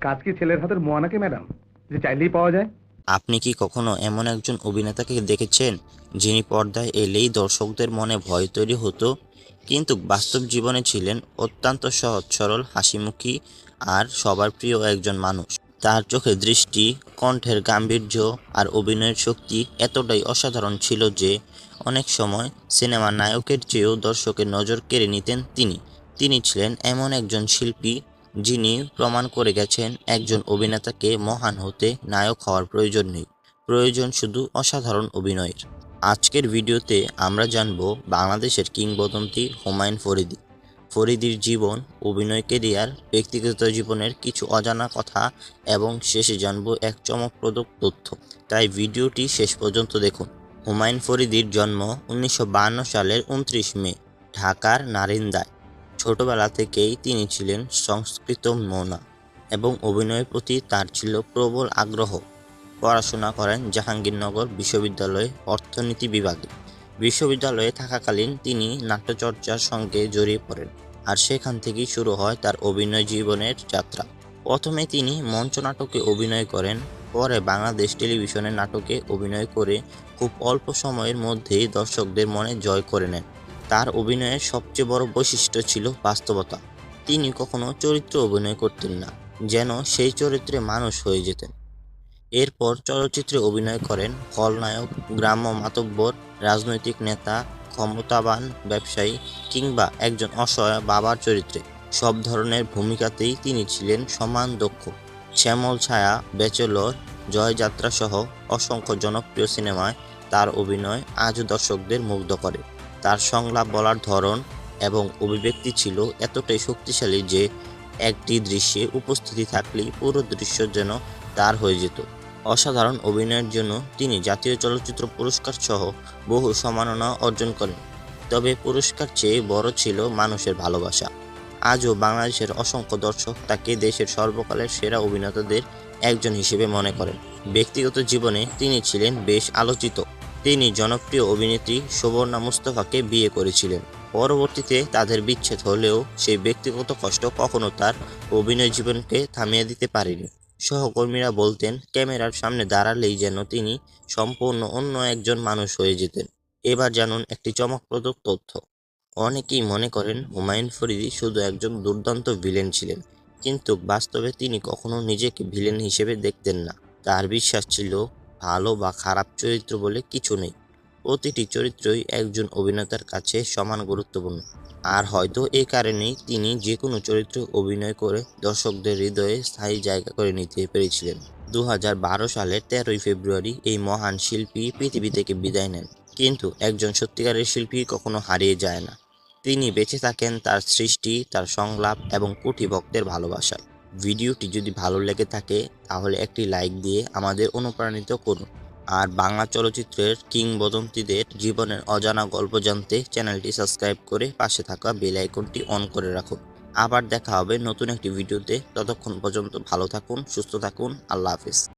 কাজ কি ছেলের হাতের মোয়া নাকি ম্যাডাম, যে চাইলেই পাওয়া যায়? আপনি কি কখনো এমন একজন অভিনেতাকে দেখেছেন যিনি পর্দায় এলেই দর্শকদের মনে ভয় তৈরি হতো, কিন্তু বাস্তব জীবনে ছিলেন অত্যন্ত সহজ সরল হাসিমুখী আর সবার প্রিয় একজন মানুষ? তার চোখে দৃষ্টি, কণ্ঠের গাম্ভীর্য আর অভিনয়ের শক্তি এতটাই অসাধারণ ছিল যে অনেক সময় সিনেমার নায়কের চেয়েও দর্শকের নজর কেড়ে নিতেন তিনি। তিনি ছিলেন এমন একজন শিল্পী যিনি প্রমাণ করে গেছেন একজন অভিনেতাকে মহান হতে নায়ক হওয়ার প্রয়োজন নেই, প্রয়োজন শুধু অসাধারণ অভিনয়ের। আজকের ভিডিওতে আমরা জানব বাংলাদেশের কিংবদন্তি হুমায়ুন ফরিদী, ফরিদীর জীবন, অভিনয় কেরিয়ার, ব্যক্তিগত জীবনের কিছু অজানা কথা এবং শেষে জানব এক চমকপ্রদ তথ্য। তাই ভিডিওটি শেষ পর্যন্ত দেখুন। হুমায়ুন ফরিদীর জন্ম 1952 সালের 29 মে ঢাকার নারিন্দায়। ছোটবেলা থেকেই তিনি ছিলেন সংস্কৃত মনা এবং অভিনয়ের প্রতি তার ছিল প্রবল আগ্রহ। পড়াশোনা করেন জাহাঙ্গীরনগর বিশ্ববিদ্যালয়ে অর্থনীতি বিভাগে। বিশ্ববিদ্যালয়ে থাকাকালীন তিনি নাট্যচর্চার সঙ্গে জড়িয়ে পড়েন, আর সেখান থেকেই শুরু হয় তার অভিনয় জীবনের যাত্রা। প্রথমে তিনি মঞ্চ নাটকে অভিনয় করেন, পরে বাংলাদেশ টেলিভিশনের নাটকে অভিনয় করে খুব অল্প সময়ের মধ্যেই দর্শকদের মনে জয় করে নেন। তার অভিনয়ের সবচেয়ে বড় বৈশিষ্ট্য ছিল বাস্তবতা। তিনি কখনো চরিত্রে অভিনয় করতেন না, যেন সেই চরিত্রে মানুষ হয়ে যেতেন। এরপর চলচ্চিত্রে অভিনয় করেন খলনায়ক, গ্রাম্য মাতব্বর, রাজনৈতিক নেতা, ক্ষমতাবান ব্যবসায়ী কিংবা একজন অসহায় বাবার চরিত্রে। সব ধরনের ভূমিকাতেই তিনি ছিলেন সমান দক্ষ। শ্যামল ছায়া, ব্যাচেলর, জয়যাত্রা সহ অসংখ্য জনপ্রিয় সিনেমায় তার অভিনয় আজও দর্শকদের মুগ্ধ করে। তার সংলাপ বলার ধরন এবং অভিব্যক্তি ছিল এতটাই শক্তিশালী যে একটি দৃশ্যে উপস্থিতি থাকলেই পুরো দৃশ্য যেন তার হয়ে যেত। অসাধারণ অভিনয়ের জন্য তিনি জাতীয় চলচ্চিত্র পুরস্কার সহ বহু সম্মাননা অর্জন করেন। তবে পুরস্কার চেয়ে বড় ছিল মানুষের ভালোবাসা। আজও বাংলাদেশের অসংখ্য দর্শক তাকে দেশের সর্বকালের সেরা অভিনেতাদের একজন হিসেবে মনে করেন। ব্যক্তিগত জীবনে তিনি ছিলেন বেশ আলোচিত। তিনি জনপ্রিয় অভিনেত্রী শোভনা মুস্তাফাকে বিয়ে করেছিলেন। পরবর্তীতে তাদের বিচ্ছেদ হলেও সেই ব্যক্তিগত কষ্ট কখনো তার অভিনয় জীবনকে থামিয়ে দিতে পারেনি। সহকর্মীরা বলতেন, ক্যামেরার সামনে দাঁড়ালেই যেন তিনি সম্পূর্ণ অন্য একজন মানুষ হয়ে যেতেন। এবার জানুন একটি চমকপ্রদ তথ্য। অনেকেই মনে করেন হুমায়ুন ফরিদী শুধু একজন দুর্দান্ত ভিলেন ছিলেন, কিন্তু বাস্তবে তিনি কখনো নিজেকে ভিলেন হিসেবে দেখতেন না। তার বিশ্বাস ছিল ভালো বা খারাপ চরিত্র বলে কিছু নেই, প্রতিটি চরিত্রই একজন অভিনেতার কাছে সমান গুরুত্বপূর্ণ। আর হয়তো এই কারণেই তিনি যে কোনো চরিত্রে অভিনয় করে দর্শকদের হৃদয়ে স্থায়ী জায়গা করে নিতে পেরেছিলেন। 2012 সালের 13ই ফেব্রুয়ারি এই মহান শিল্পী পৃথিবী থেকে বিদায় নেন। কিন্তু একজন সত্যিকারের শিল্পী কখনো হারিয়ে যায় না। তিনি বেঁচে থাকেন তার সৃষ্টি, তার সংলাপ এবং কোটি ভক্তের ভালোবাসায়। ভিডিওটি যদি ভালো লেগে থাকে তাহলে একটি লাইক দিয়ে আমাদের অনুপ্রাণিত করুন। আর বাংলা চলচ্চিত্রের কিংবদন্তিদের জীবনের অজানা গল্প জানতে চ্যানেলটি সাবস্ক্রাইব করে পাশে থাকা বেল আইকনটি অন করে রাখুন। আবার দেখা হবে নতুন একটি ভিডিওতে। ততক্ষণ পর্যন্ত ভালো থাকুন, সুস্থ থাকুন। আল্লাহ হাফেজ।